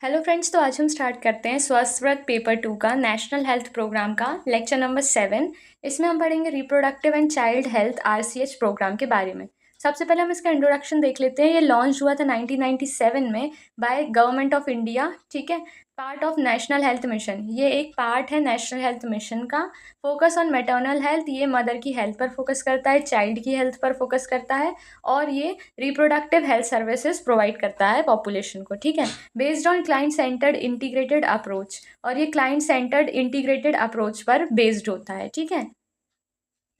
Hello friends, तो आज हम स्टार्ट करते हैं स्वस्थ व्रत पेपर 2 का नेशनल हेल्थ प्रोग्राम का लेक्चर नंबर 7। इसमें हम पढ़ेंगे reproductive and child health RCH program के बारे में। सबसे पहले हम इसका इंट्रोडक्शन देख लेते हैं। ये लॉन्च हुआ था 1997 में बाय गवर्नमेंट ऑफ इंडिया, ठीक है। Part of national health mission, ये एक पार्ट है नेशनल हेल्थ मिशन का। फोकस ऑन मैटरनल हेल्थ, ये मदर की हेल्थ पर फोकस करता है, चाइल्ड की हेल्थ पर फोकस करता है, और ये रिप्रोडक्टिव हेल्थ सर्विसेज प्रोवाइड करता है पॉपुलेशन को, ठीक है। Based on client centred integrated approach, और ये क्लाइंट सेंटर्ड इंटीग्रेटेड अप्रोच पर बेस्ड होता है, ठीक है।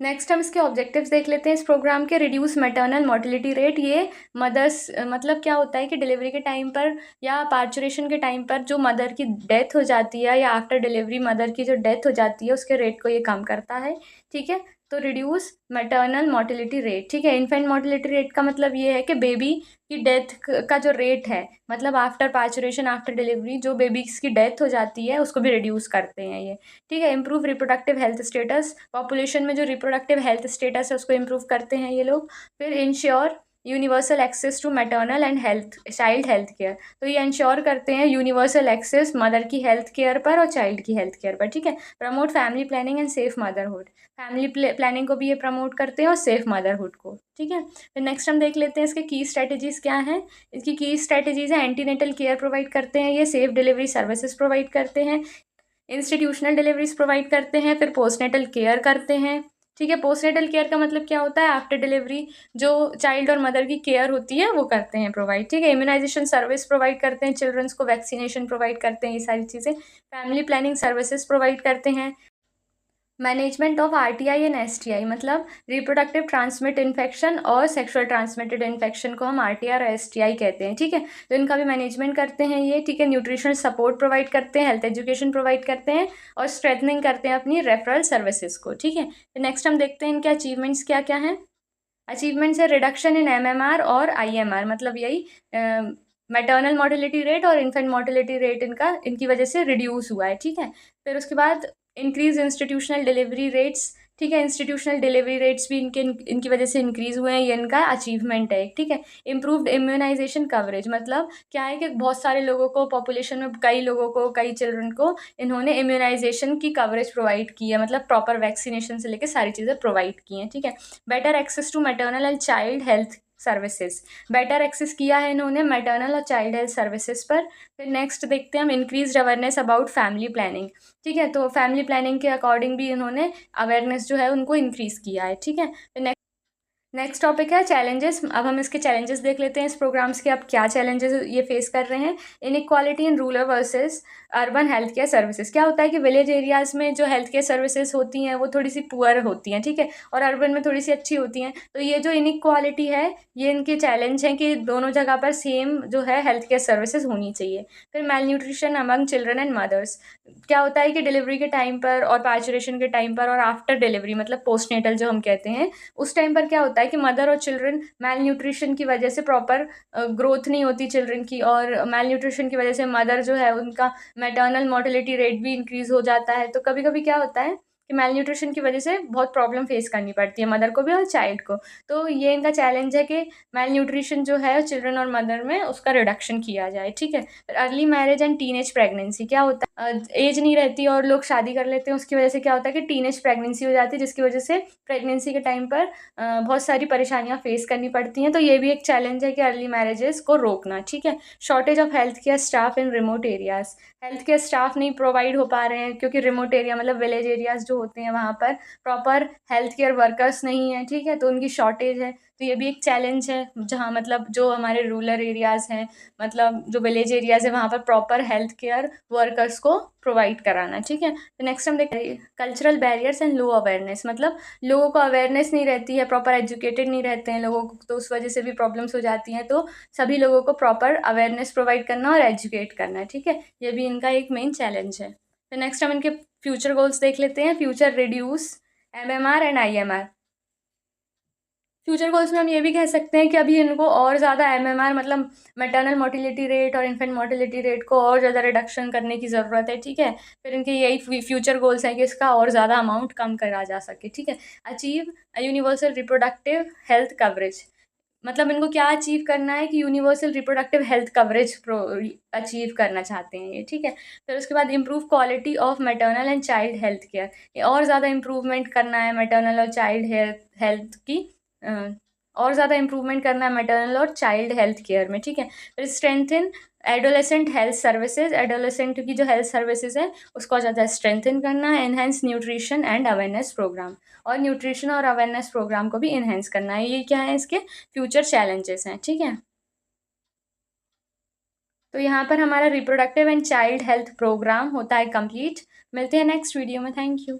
नेक्स्ट हम इसके ऑब्जेक्टिव्स देख लेते हैं इस प्रोग्राम के। रिड्यूस मैटरनल मोर्टिलिटी रेट, ये मदर्स मतलब क्या होता है कि डिलीवरी के टाइम पर या पार्चुरेशन के टाइम पर जो मदर की डेथ हो जाती है या आफ्टर डिलीवरी मदर की जो डेथ हो जाती है उसके रेट को ये कम करता है, ठीक है। तो रिड्यूस मैटरनल मोर्टिलिटी रेट, ठीक है। इन्फेंट मोर्टिलिटी रेट का मतलब ये है कि बेबी की डेथ का जो रेट है, मतलब आफ्टर पार्चुरेशन आफ्टर डिलीवरी जो बेबीज की डेथ हो जाती है उसको भी रिड्यूस करते हैं ये, ठीक है। Improve reproductive health status, population में जो रिप्रोडक्टिव हेल्थ स्टेटस है उसको इम्प्रूव करते हैं ये लोग। फिर ensure universal access to maternal and health child health care, तो ये इंश्योर करते हैं यूनिवर्सल एक्सेस मदर की हेल्थ केयर पर और चाइल्ड की हेल्थ केयर पर, ठीक है। Promote family planning and safe motherhood, family planning को भी ये प्रमोट करते हैं और सेफ मदरहुड को, ठीक है। फिर नेक्स्ट हम देख लेते हैं इसके की स्ट्रेटेजीज क्या हैं। इसकी की स्ट्रेटेजीज है एंटीनेटल केयर प्रोवाइड करते हैं, ये सेफ डिलीवरी सर्विसेज प्रोवाइड करते हैं, इंस्टीट्यूशनल डिलीवरीज प्रोवाइड करते हैं, फिर पोस्टनेटल केयर करते हैं, ठीक है। पोस्टनेटल केयर का मतलब क्या होता है, आफ्टर डिलीवरी जो चाइल्ड और मदर की केयर होती है वो करते हैं प्रोवाइड, ठीक है। इम्यूनाइजेशन सर्विस प्रोवाइड करते हैं, चिल्ड्रंस को वैक्सीनेशन प्रोवाइड करते हैं, ये सारी चीज़ें। फैमिली प्लानिंग सर्विसेज प्रोवाइड करते हैं। Management of RTI and STI, मतलब रिप्रोडक्टिव ट्रांसमिट इन्फेक्शन और सेक्सुअल ट्रांसमिटेड इन्फेक्शन को हम आरटीआई और एसटीआई कहते हैं, ठीक है। तो इनका भी मैनेजमेंट करते हैं ये, ठीक है। न्यूट्रिशनल सपोर्ट प्रोवाइड करते हैं, हेल्थ एजुकेशन प्रोवाइड करते हैं और स्ट्रेथनिंग करते हैं अपनी रेफरल सर्विसेज को, ठीक है। तो नेक्स्ट हम देखते हैं इनके अचीवमेंट्स क्या क्या हैं। अचीवमेंट्स है रिडक्शन इन एमएमआर और आईएमआर, मतलब यही मैटरनल मोर्टिलिटी रेट और इन्फेंट मोर्टिलिटी रेट इनकी वजह से रिड्यूस हुआ है, ठीक है। फिर उसके बाद इंक्रीज इंस्टीट्यूशनल डिलीवरी रेट्स, ठीक है। इंस्टीट्यूशनल डिलीवरी रेट्स भी इनकी वजह से इंक्रीज हुए हैं, ये इनका अचीवमेंट है, ठीक है। इम्प्रूव्ड इम्यूनाइजेशन कवरेज, मतलब क्या है कि बहुत सारे लोगों को पॉपुलेशन में कई लोगों को कई चिल्ड्रन को इन्होंने इम्यूनाइजेशन की कवरेज प्रोवाइड की है, मतलब प्रॉपर वैक्सीनेशन से लेकर सारी चीज़ें प्रोवाइड की हैं, ठीक है। Better access to maternal and child health services, better access किया है इन्होंने मैटरनल और चाइल्ड हेल्थ सर्विसेज पर। फिर नेक्स्ट देखते हैं हम increase awareness about family planning, ठीक है। तो फैमिली प्लानिंग के अकॉर्डिंग भी इन्होंने अवेयरनेस जो है उनको इंक्रीज किया है, ठीक है। फिर नेक्स्ट टॉपिक है चैलेंजेस। अब हम इसके चैलेंजेस देख लेते हैं इस प्रोग्राम्स के, अब क्या चैलेंजेस ये फेस कर रहे हैं। Inequality in rural versus urban health care services, क्या होता है कि विलेज एरियाज़ में जो हेल्थ केयर सर्विसेज होती हैं वो थोड़ी सी पुअर होती हैं, ठीक है, और अर्बन में थोड़ी सी अच्छी होती हैं। तो ये जो इनइक्वालिटी है ये इनके चैलेंज हैं कि दोनों जगह पर सेम जो है हेल्थ केयर सर्विसेज होनी चाहिए। फिर malnutrition among children and mothers, क्या होता है कि डिलीवरी के टाइम पर और पार्चुरेशन के टाइम पर और आफ्टर डिलीवरी मतलब पोस्टनेटल जो हम कहते हैं, उस टाइम पर क्या होता है कि मदर और चिल्ड्रन मेल न्यूट्रिशन की वजह से प्रॉपर ग्रोथ नहीं होती चिल्ड्रन की, और मेल न्यूट्रिशन की वजह से मदर जो है उनका मैटरनल मोर्टिलिटी रेट भी इंक्रीज हो जाता है। तो कभी कभी क्या होता है कि मेल न्यूट्रिशन की वजह से बहुत प्रॉब्लम फेस करनी पड़ती है मदर को भी और चाइल्ड को। तो ये इनका चैलेंज है कि मेल न्यूट्रिशन जो है चिल्ड्रन और मदर में उसका रिडक्शन किया जाए, ठीक है। Early marriage and teenage pregnancy, क्या होता है एज नहीं रहती और लोग शादी कर लेते हैं, उसकी वजह से क्या होता है कि टीनेज प्रेगनेंसी हो जाती है, जिसकी वजह से प्रेगनेंसी के टाइम पर बहुत सारी परेशानियां फेस करनी पड़ती हैं। तो ये भी एक चैलेंज है कि अर्ली मैरिजेस को रोकना, ठीक है। Shortage of health care staff in remote areas, health care staff नहीं प्रोवाइड हो पा रहे हैं क्योंकि रिमोट एरिया मतलब विलेज एरियाज जो होते हैं वहाँ पर प्रॉपर हेल्थ केयर वर्कर्स नहीं है, ठीक है, तो उनकी शॉर्टेज है। तो ये भी एक चैलेंज है जहाँ मतलब जो हमारे रूरल एरियाज़ हैं, मतलब जो विलेज एरियाज़ है वहाँ पर प्रॉपर हेल्थ केयर वर्कर्स को प्रोवाइड कराना, ठीक है। तो नेक्स्ट हम देखते हैं cultural barriers and low awareness, मतलब लोगों को अवेयरनेस नहीं रहती है, प्रॉपर एजुकेटेड नहीं रहते हैं लोगों को, तो उस वजह से भी प्रॉब्लम्स हो जाती हैं। तो सभी लोगों को प्रॉपर अवेयरनेस प्रोवाइड करना और एजुकेट करना है, ठीक है, ये भी इनका एक मेन चैलेंज है। तो नेक्स्ट हम इनके फ्यूचर गोल्स देख लेते हैं। Future reduce MMR and IMR, future goals में हम ये भी कह सकते हैं कि अभी इनको और ज़्यादा एमएमआर मतलब मैटरनल मोर्टिलिटी रेट और इन्फेंट मोर्टिलिटी रेट को और ज़्यादा रिडक्शन करने की ज़रूरत है, ठीक है। फिर इनके यही फ्यूचर गोल्स हैं कि इसका और ज़्यादा अमाउंट कम करा जा सके, ठीक है। Achieve universal reproductive health coverage, मतलब इनको क्या अचीव करना है कि universal reproductive health coverage achieve करना चाहते हैं ये, ठीक है। फिर उसके बाद improve quality of maternal and child health care, ये और ज़्यादा इम्प्रूवमेंट करना है मैटरनल और चाइल्ड हेल्थ हेल्थ की, अ, और ज़्यादा इम्प्रूवमेंट करना है मैटरनल और चाइल्ड हेल्थ केयर में, ठीक है। फिर strengthen adolescent health services, adolescent की जो हेल्थ सर्विसेज है उसको ज़्यादा स्ट्रेंथन करना है। Enhance nutrition and awareness program, और न्यूट्रिशन और अवेयरनेस प्रोग्राम को भी इन्हेंस करना है। ये क्या है, इसके फ्यूचर चैलेंजेस हैं, ठीक है। तो यहाँ पर हमारा reproductive and child health program होता है कंप्लीट। मिलते हैं नेक्स्ट वीडियो में। Thank you.